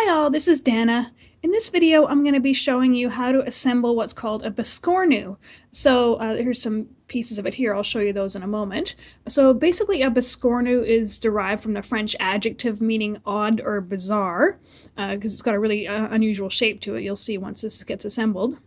Hi all, this is Dana. In this video, I'm going to be showing you how to assemble what's called a biscornu. So here's some pieces of it here. I'll show you those in a moment. So basically a biscornu is derived from the French adjective meaning odd or bizarre, because it's got a really unusual shape to it. You'll see once this gets assembled.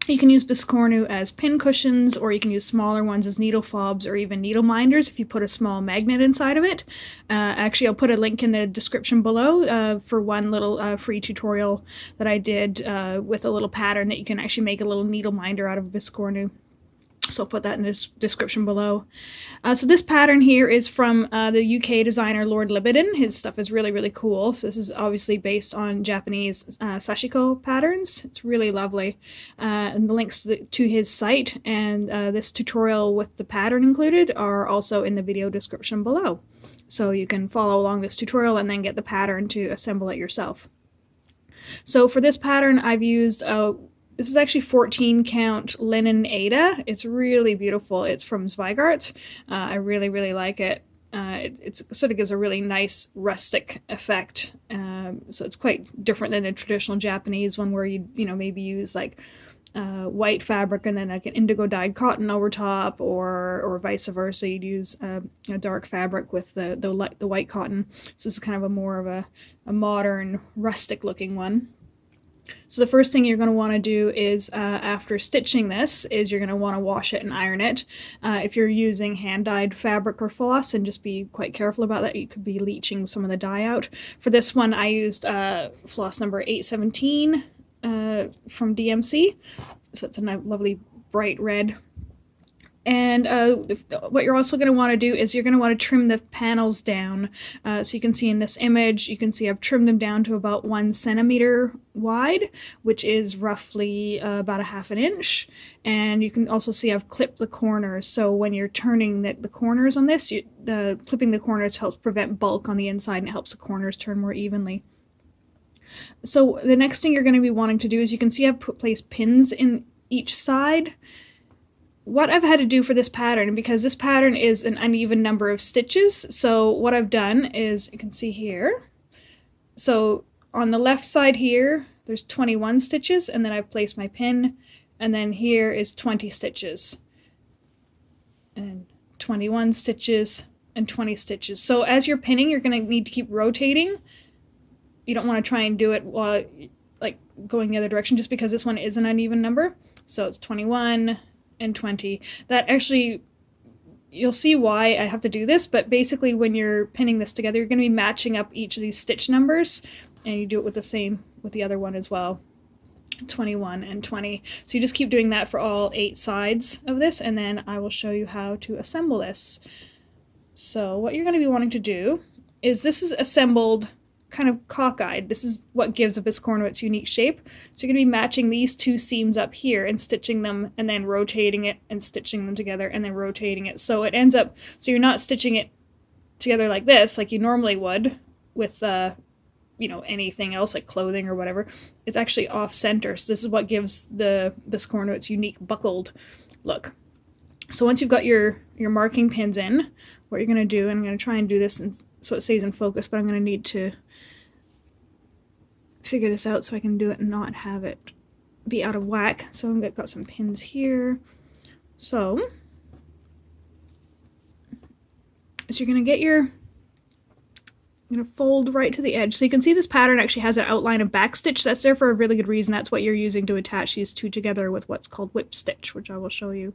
You can use biscornu as pin cushions, or you can use smaller ones as needle fobs or even needle minders if you put a small magnet inside of it. Actually, I'll put a link in the description below for one little free tutorial that I did with a little pattern that you can actually make a little needle minder out of biscornu. So I'll put that in the description below. So this pattern here is from the UK designer Lord Libidan. His stuff is really, really cool. So this is obviously based on Japanese sashiko patterns. It's really lovely. And the links to his site and this tutorial with the pattern included are also in the video description below. So you can follow along this tutorial and then get the pattern to assemble it yourself. So for this pattern, I've used this is actually 14 count linen Aida. It's really beautiful. It's from Zweigart. I really, really like it. It sort of gives a really nice rustic effect. So it's quite different than a traditional Japanese one where you maybe use like white fabric and then like an indigo dyed cotton over top, or vice versa. You'd use a dark fabric with the white cotton. So this is kind of a more of a modern rustic looking one. So the first thing you're going to want to do is, after stitching this, is you're going to want to wash it and iron it. If you're using hand-dyed fabric or floss, and just be quite careful about that, you could be leaching some of the dye out. For this one, I used floss number 817 from DMC. So it's a lovely bright red. And what you're also going to want to do is you're going to want to trim the panels down. So you can see in this image, you can see I've trimmed them down to about 1 centimeter wide, which is roughly about a ½ inch. And you can also see I've clipped the corners. So when you're turning the corners on this, clipping the corners helps prevent bulk on the inside, and it helps the corners turn more evenly. So the next thing you're going to be wanting to do is, you can see I've placed pins in each side. What I've had to do for this pattern, because this pattern is an uneven number of stitches, so what I've done is, you can see here, so on the left side here, there's 21 stitches, and then I've placed my pin, and then here is 20 stitches, and 21 stitches, and 20 stitches. So as you're pinning, you're going to need to keep rotating. You don't want to try and do it while, like, going the other direction, just because this one is an uneven number. So it's 21, and 20. That actually, you'll see why I have to do this, but basically when you're pinning this together, you're going to be matching up each of these stitch numbers, and you do it with the same with the other one as well. 21 and 20. So you just keep doing that for all 8 sides of this, and then I will show you how to assemble this. So what you're going to be wanting to do is, this is assembled kind of cockeyed. This is what gives a biscornu its unique shape. So you're going to be matching these 2 seams up here and stitching them, and then rotating it and stitching them together, and then rotating it. So it ends up, so you're not stitching it together like this, like you normally would with anything else like clothing or whatever. It's actually off center. So this is what gives the biscornu its unique buckled look. So once you've got your marking pins in, what you're going to do, and I'm going to try and do this so it stays in focus, but I'm going to need to figure this out so I can do it and not have it be out of whack. So I've got some pins here. So you're going to get I'm going to fold right to the edge. So you can see this pattern actually has an outline of backstitch. That's there for a really good reason. That's what you're using to attach these 2 together with what's called whip stitch, which I will show you.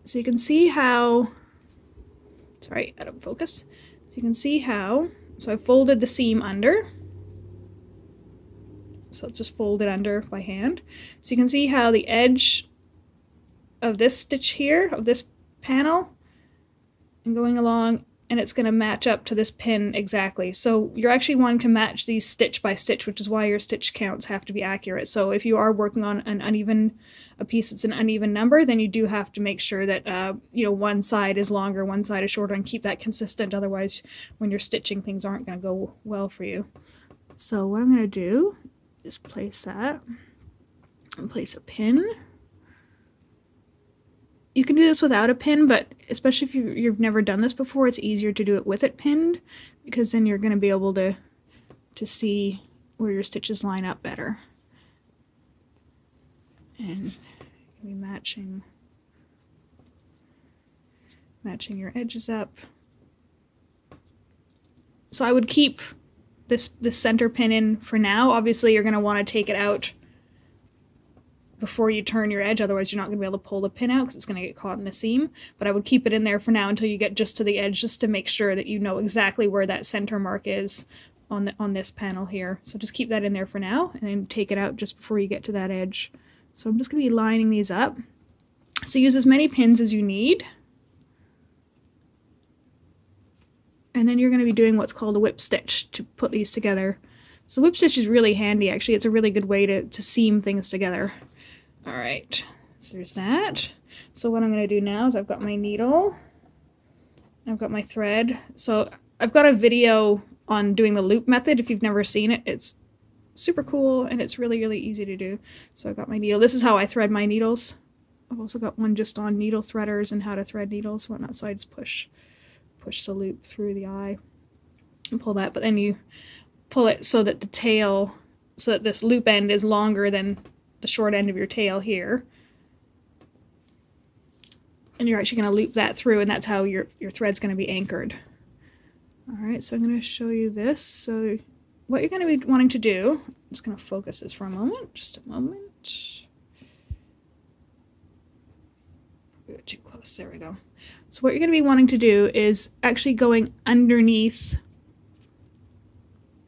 So you can see how, sorry, out of focus. So you can see how, so I folded the seam under. So it's just folded under by hand. So you can see how the edge of this stitch here, of this panel, and going along, and it's going to match up to this pin exactly. So you're actually wanting to match these stitch by stitch, which is why your stitch counts have to be accurate. So if you are working on a piece that's an uneven number, then you do have to make sure that one side is longer, one side is shorter, and keep that consistent. Otherwise, when you're stitching, things aren't going to go well for you. So what I'm going to do is place that and place a pin. You can do this without a pin, but especially if you've never done this before, it's easier to do it with it pinned, because then you're going to be able to to see where your stitches line up better. And be matching your edges up. So I would keep this center pin in for now. Obviously you're going to want to take it out before you turn your edge, otherwise you're not going to be able to pull the pin out because it's going to get caught in the seam. But I would keep it in there for now until you get just to the edge, just to make sure that you know exactly where that center mark is on this panel here. So just keep that in there for now and then take it out just before you get to that edge. So I'm just going to be lining these up. So use as many pins as you need. And then you're going to be doing what's called a whip stitch to put these together. So whip stitch is really handy, actually. It's a really good way to seam things together. All right, so there's that. So what I'm going to do now is I've got my needle, I've got my thread. So I've got a video on doing the loop method. If you've never seen it, it's super cool and it's really, really easy to do. So I've got my needle. This is how I thread my needles. I've also got one just on needle threaders and how to thread needles and whatnot. So I just push the loop through the eye and pull that, but then you pull it so that the tail, so that this loop end is longer than the short end of your tail here. And you're actually going to loop that through, and that's how your thread's going to be anchored. Alright, so I'm going to show you this. So what you're going to be wanting to do, I'm just going to focus this for a moment, just a moment. We're too close, there we go. So what you're going to be wanting to do is actually going underneath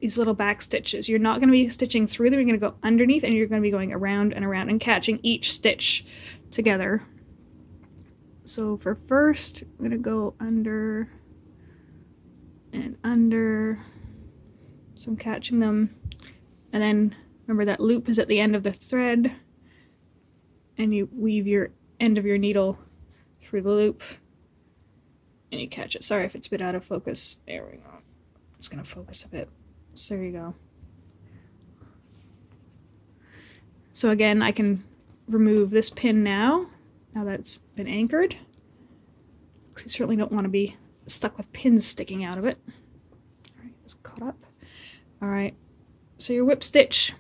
these little back stitches. You're not going to be stitching through them, you're going to go underneath and you're going to be going around and around and catching each stitch together. So for first, I'm going to go under and under. So I'm catching them. And then remember that loop is at the end of the thread and you weave your end of your needle through the loop and you catch it. Sorry if it's a bit out of focus. There we go. I'm just going to focus a bit. So there you go. So again, I can remove this pin now that's been anchored. Because you certainly don't want to be stuck with pins sticking out of it. Alright, it's caught up. Alright, so your whip stitch,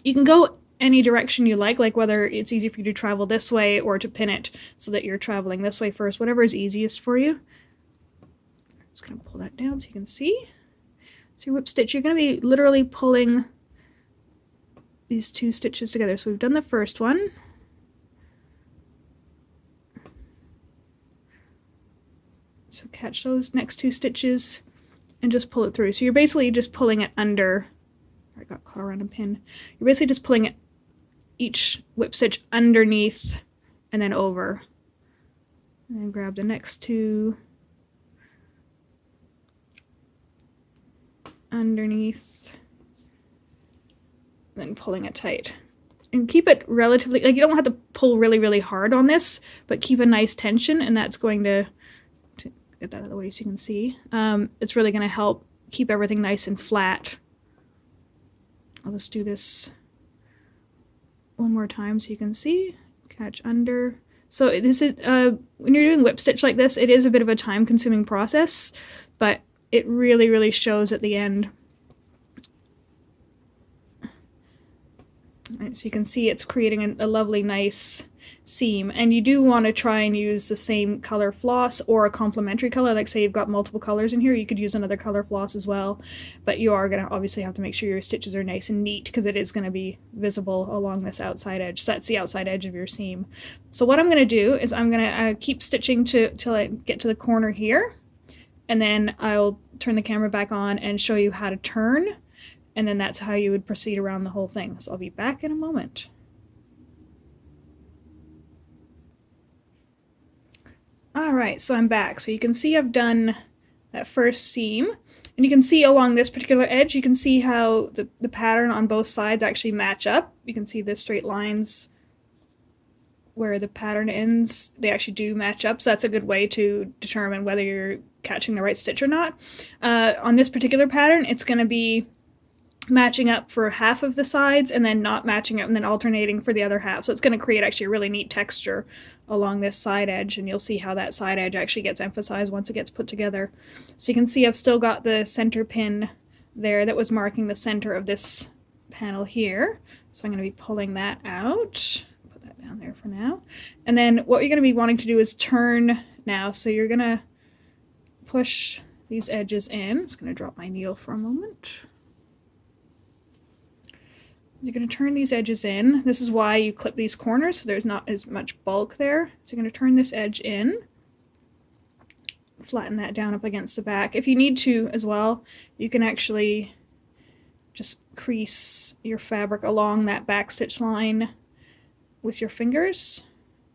you can go any direction you like whether it's easy for you to travel this way or to pin it so that you're traveling this way first, whatever is easiest for you. I'm just going to pull that down so you can see. So your whip stitch, you're going to be literally pulling these two stitches together. So we've done the first one. So catch those next two stitches and just pull it through. So you're basically just pulling it under. I got caught around a pin. You're basically just pulling it, each whip stitch underneath and then over. And then grab the next two. Underneath, then pulling it tight. And keep it relatively, you don't have to pull really, really hard on this, but keep a nice tension, and that's going to get that out of the way so you can see. It's really going to help keep everything nice and flat. I'll just do this one more time so you can see. Catch under. So this is, when you're doing whip stitch like this, it is a bit of a time-consuming process, but it really, really shows at the end. Right, so you can see it's creating a lovely, nice seam. And you do want to try and use the same color floss or a complementary color. Like say you've got multiple colors in here, you could use another color floss as well. But you are going to obviously have to make sure your stitches are nice and neat because it is going to be visible along this outside edge. So that's the outside edge of your seam. So what I'm going to do is I'm going to keep stitching till I get to the corner here. And then I'll turn the camera back on and show you how to turn, and then that's how you would proceed around the whole thing. So I'll be back in a moment. Alright, so I'm back. So you can see I've done that first seam, and you can see along this particular edge, you can see how the pattern on both sides actually match up. You can see the straight lines where the pattern ends, they actually do match up, so that's a good way to determine whether you're catching the right stitch or not. On this particular pattern, it's going to be matching up for half of the sides and then not matching up and then alternating for the other half. So it's going to create actually a really neat texture along this side edge, and you'll see how that side edge actually gets emphasized once it gets put together. So you can see I've still got the center pin there that was marking the center of this panel here. So I'm going to be pulling that out. Put that down there for now. And then what you're going to be wanting to do is turn now. So you're going to push these edges in. I'm just going to drop my needle for a moment. You're going to turn these edges in. This is why you clip these corners, so there's not as much bulk there. So you're going to turn this edge in. Flatten that down up against the back. If you need to as well, you can actually just crease your fabric along that back stitch line with your fingers,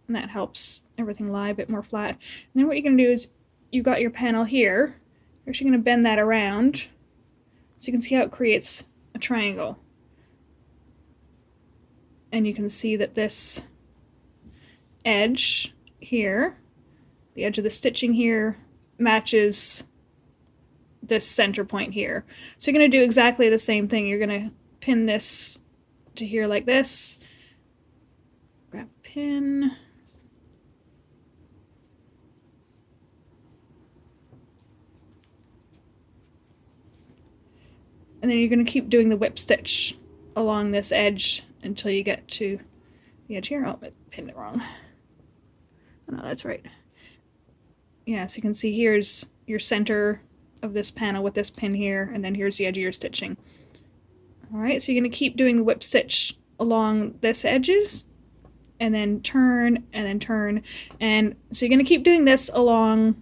and that helps everything lie a bit more flat. And then what you're going to do is, you've got your panel here, you're actually going to bend that around so you can see how it creates a triangle. And you can see that this edge here, the edge of the stitching here, matches this center point here. So you're going to do exactly the same thing. You're going to pin this to here like this. Grab a pin. And then you're going to keep doing the whip stitch along this edge until you get to the edge here. Oh, I pinned it wrong. Oh, no, that's right. Yeah, so you can see here's your center of this panel with this pin here, and then here's the edge of your stitching. Alright, so you're going to keep doing the whip stitch along this edges, and then turn, and so you're going to keep doing this along,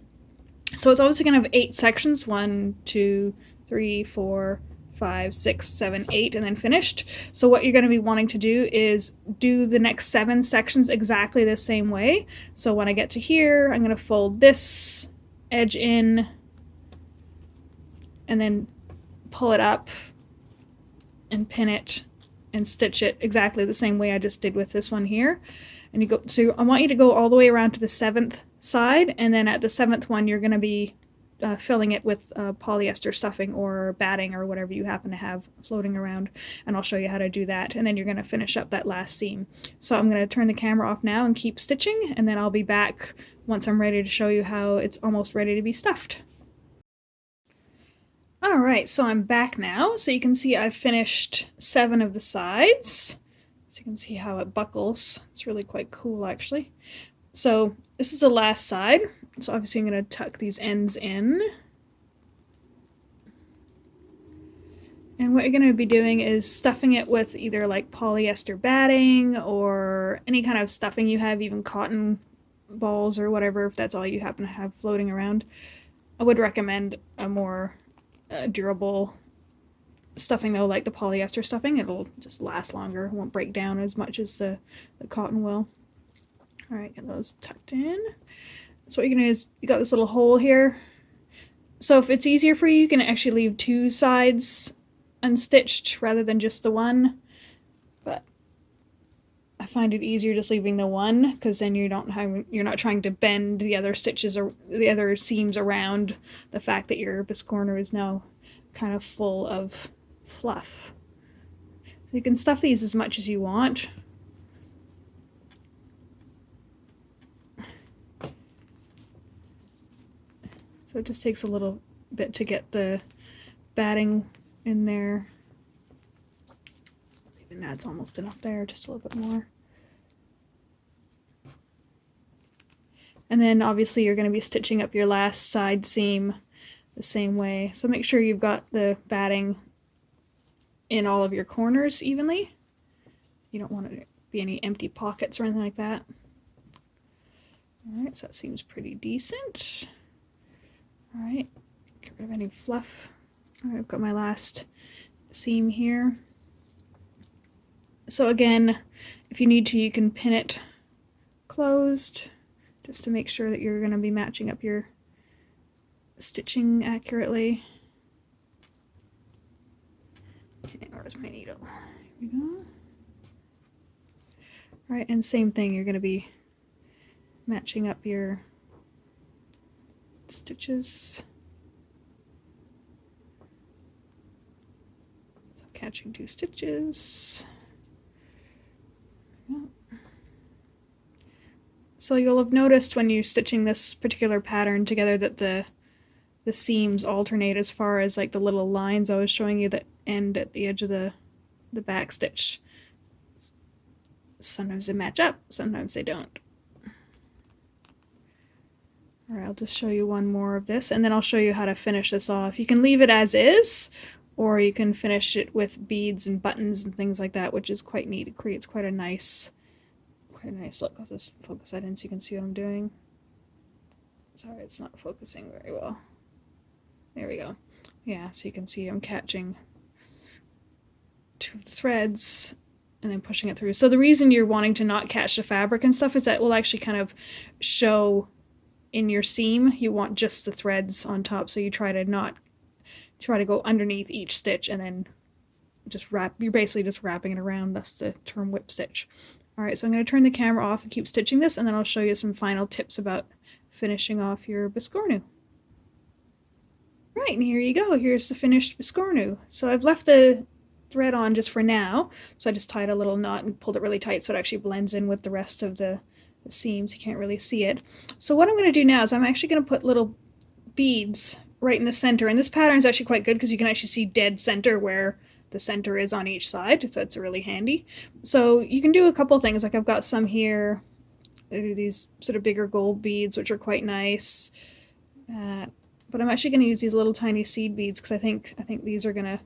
so it's obviously going to have 8 sections, 1, 2, 3, 4, 5, 6, 7, 8, and then finished. So what you're going to be wanting to do is do the next 7 sections exactly the same way. So when I get to here, I'm going to fold this edge in, and then pull it up and pin it and stitch it exactly the same way I just did with this one here. And you go, so I want you to go all the way around to the 7th side, and then at the 7th one you're going to be filling it with polyester stuffing or batting or whatever you happen to have floating around, and I'll show you how to do that. And then you're going to finish up that last seam. So I'm going to turn the camera off now and keep stitching, and then I'll be back once I'm ready to show you how it's almost ready to be stuffed. Alright, so I'm back now. So you can see I've finished 7 of the sides. So you can see how it buckles. It's really quite cool, actually. So this is the last side. So obviously I'm going to tuck these ends in. And what you're going to be doing is stuffing it with either like polyester batting or any kind of stuffing you have, even cotton balls or whatever, if that's all you happen to have floating around. I would recommend a more durable stuffing though, like the polyester stuffing. It'll just last longer, it won't break down as much as the cotton will. Alright, get those tucked in. So what you're going to do is, you got this little hole here. So if it's easier for you, you can actually leave 2 sides unstitched rather than just the one. But I find it easier just leaving the one, because then you're not trying to bend the other stitches or the other seams around the fact that your biscornu is now kind of full of fluff. So you can stuff these as much as you want. So it just takes a little bit to get the batting in there. Even that's almost enough there, just a little bit more. And then obviously you're going to be stitching up your last side seam the same way. So make sure you've got the batting in all of your corners evenly. You don't want it to be any empty pockets or anything like that. Alright, so that seems pretty decent. Alright, get rid of any fluff. Alright, I've got my last seam here. So again, if you need to, you can pin it closed just to make sure that you're going to be matching up your stitching accurately. Okay, where's my needle? Here we go. Alright, and same thing, you're going to be matching up your stitches. So catching 2 stitches. So you'll have noticed when you're stitching this particular pattern together that the the seams alternate as far as like the little lines I was showing you that end at the edge of the back stitch. Sometimes they match up, sometimes they don't. All right, I'll just show you one more of this, and then I'll show you how to finish this off. You can leave it as is, or you can finish it with beads and buttons and things like that, which is quite neat. It creates quite a nice look. I'll just focus that in so you can see what I'm doing. Sorry, it's not focusing very well. There we go. Yeah, so you can see I'm catching two of the threads and then pushing it through. So the reason you're wanting to not catch the fabric and stuff is that will actually kind of show in your seam. You want just the threads on top, so you try to go underneath each stitch and then just wrap. You're basically just wrapping it around. That's the term whip stitch. All right, so I'm going to turn the camera off and keep stitching this, and then I'll show you some final tips about finishing off your biscornu. Right, and here you go. Here's the finished biscornu. So I've left the thread on just for now, so I just tied a little knot and pulled it really tight so it actually blends in with the rest of the seams. You can't really see it. So what I'm going to do now is I'm actually going to put little beads right in the center, and this pattern is actually quite good because you can actually see dead center where the center is on each side, so it's really handy. So you can do a couple things, like I've got some here that are these sort of bigger gold beads, which are quite nice, but I'm actually going to use these little tiny seed beads because I think these are going to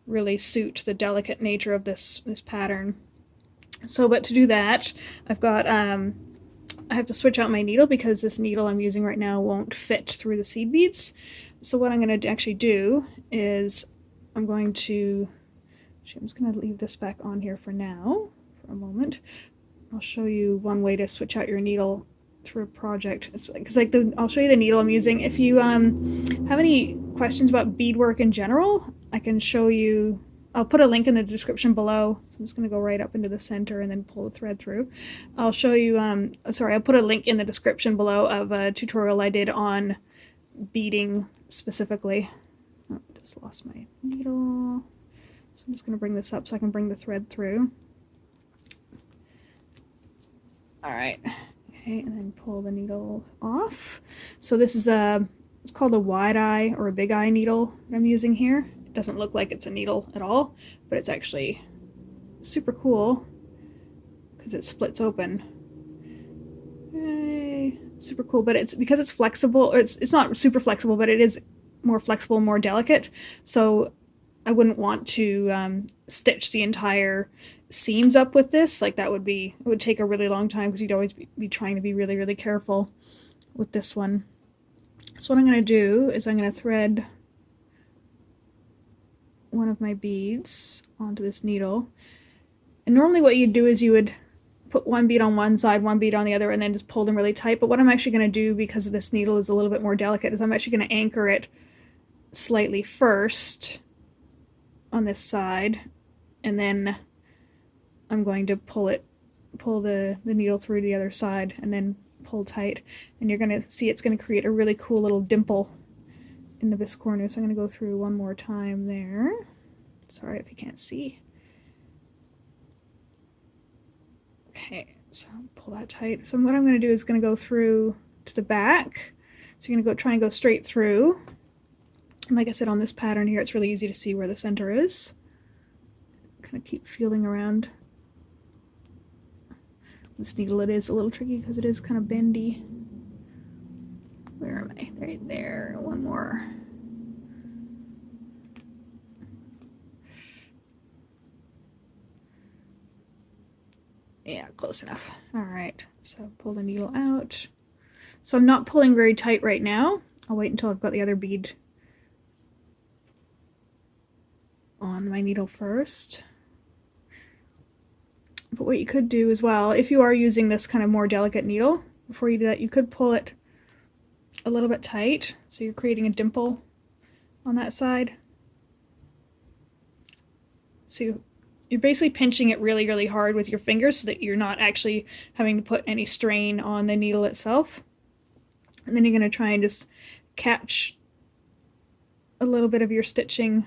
really suit the delicate nature of this pattern. So, but to do that, I've got I have to switch out my needle because this needle I'm using right now won't fit through the seed beads. So what I'm going to actually do is I'm just going to leave this back on here for now, for a moment. I'll show you one way to switch out your needle through a project. Because I'll show you the needle I'm using. If you have any questions about beadwork in general, I can show you. I'll put a link in the description below. So I'm just going to go right up into the center and then pull the thread through. I'll show you, I'll put a link in the description below of a tutorial I did on beading specifically. Oh, I just lost my needle. So I'm just going to bring this up so I can bring the thread through. All right. Okay, and then pull the needle off. So this is it's called a wide eye or a big eye needle that I'm using here. It doesn't look like it's a needle at all, but it's actually super cool because it splits open. Super cool, but it's because it's flexible, or it's not super flexible, but it is more flexible, more delicate. So I wouldn't want to stitch the entire seams up with this. Like it would take a really long time because you'd always be trying to be really, really careful with this one. So what I'm going to do is I'm going to thread one of my beads onto this needle. And normally what you'd do is you would put one bead on one side, one bead on the other, and then just pull them really tight. But what I'm actually going to do, because this needle is a little bit more delicate, is I'm actually going to anchor it slightly first on this side, and then I'm going to pull the needle through the other side and then pull tight, and you're going to see it's going to create a really cool little dimple in the biscornu. So I'm going to go through one more time there. Sorry if you can't see. Okay, so pull that tight. So what I'm going to do is going to go through to the back. So you're going to try and go straight through. And like I said, on this pattern here, it's really easy to see where the center is. Kind of keep feeling around. This needle, it is a little tricky because it is kind of bendy. Where am I? Right there. One more. Yeah, close enough. All right, so pull the needle out. So I'm not pulling very tight right now. I'll wait until I've got the other bead on my needle first. But what you could do as well, if you are using this kind of more delicate needle, before you do that, you could pull it a little bit tight, so you're creating a dimple on that side. So you're basically pinching it really, really hard with your fingers so that you're not actually having to put any strain on the needle itself. And then you're going to try and just catch a little bit of your stitching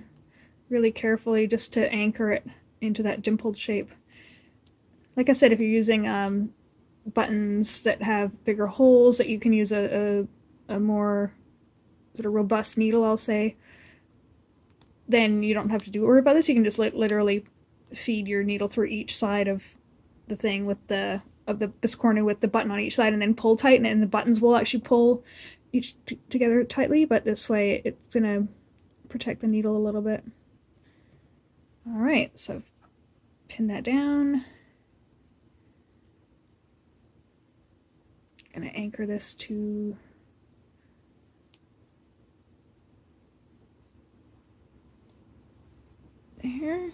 really carefully just to anchor it into that dimpled shape. Like I said, if you're using buttons that have bigger holes, that you can use a more sort of robust needle, I'll say, then you don't have to worry about this. You can just literally feed your needle through each side of the thing with the biscornu with the button on each side, and then pull tight, and the buttons will actually pull each together tightly, but this way it's gonna protect the needle a little bit. All right, so pin that down. Gonna anchor this to there.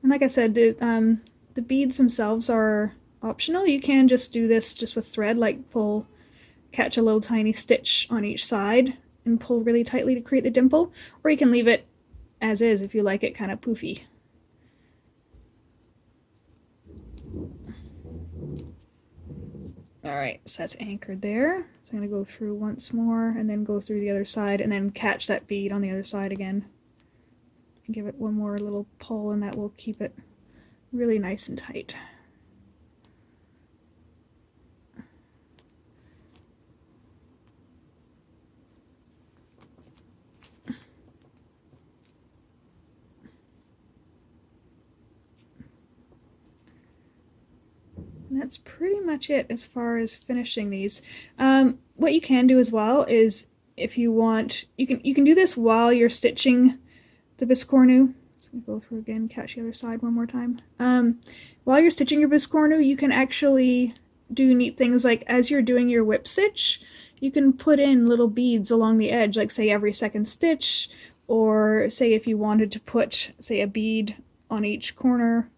And like I said, the beads themselves are optional. You can just do this just with thread, like catch a little tiny stitch on each side and pull really tightly to create the dimple, or you can leave it as is if you like it kind of poofy. Alright, so that's anchored there. So I'm going to go through once more and then go through the other side and then catch that bead on the other side again. And give it one more little pull, and that will keep it really nice and tight. And that's pretty much it as far as finishing these. What you can do as well is, if you want, you can do this while you're stitching the biscornu. So I'm going to go through again, catch the other side one more time. While you're stitching your biscornu, you can actually do neat things, like as you're doing your whip stitch, you can put in little beads along the edge, like say every second stitch, or say if you wanted to put, say, a bead on each corner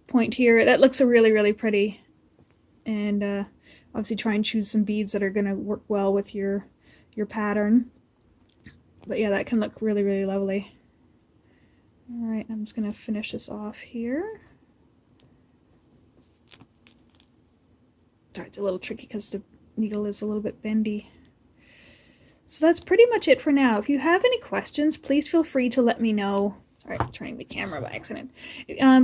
point here. That looks really, really pretty. And obviously try and choose some beads that are going to work well with your pattern. But yeah, that can look really, really lovely. Alright, I'm just going to finish this off here. Sorry, it's a little tricky because the needle is a little bit bendy. So that's pretty much it for now. If you have any questions, please feel free to let me know. Sorry, I'm turning the camera by accident.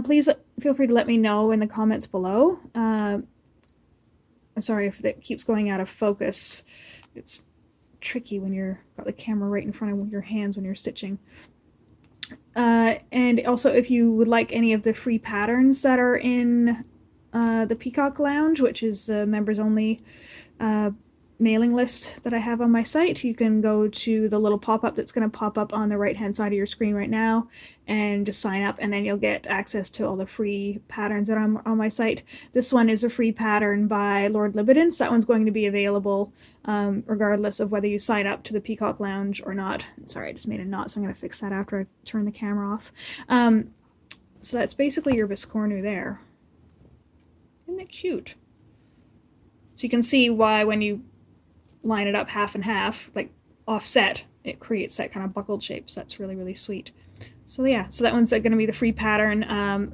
Please feel free to let me know in the comments below. I'm sorry if that keeps going out of focus. It's tricky when you've got the camera right in front of your hands when you're stitching. And also, if you would like any of the free patterns that are in the Peacock Lounge, which is a members only mailing list that I have on my site, you can go to the little pop-up that's going to pop up on the right hand side of your screen right now and just sign up, and then you'll get access to all the free patterns that are on my site. This one is a free pattern by Lord Libidan, so that one's going to be available regardless of whether you sign up to the Peacock Lounge or not. Sorry, I just made a knot, so I'm going to fix that after I turn the camera off. So that's basically your biscornu there. Isn't it cute? So you can see why when you line it up half and half, like offset, it creates that kind of buckled shape. So that's really, really sweet. So yeah, so that one's going to be the free pattern.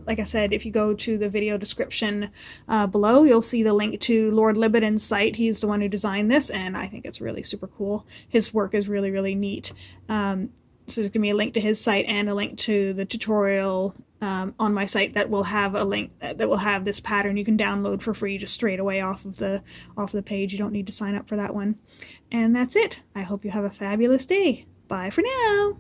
Like I said, if you go to the video description below, you'll see the link to Lord Libidan's site. He's the one who designed this, and I think it's really super cool. His work is really, really neat. So there's going to be a link to his site and a link to the tutorial on my site that will have a link that will have this pattern you can download for free just straight away off of the page. You don't need to sign up for that one. And that's it. I hope you have a fabulous day. Bye for now.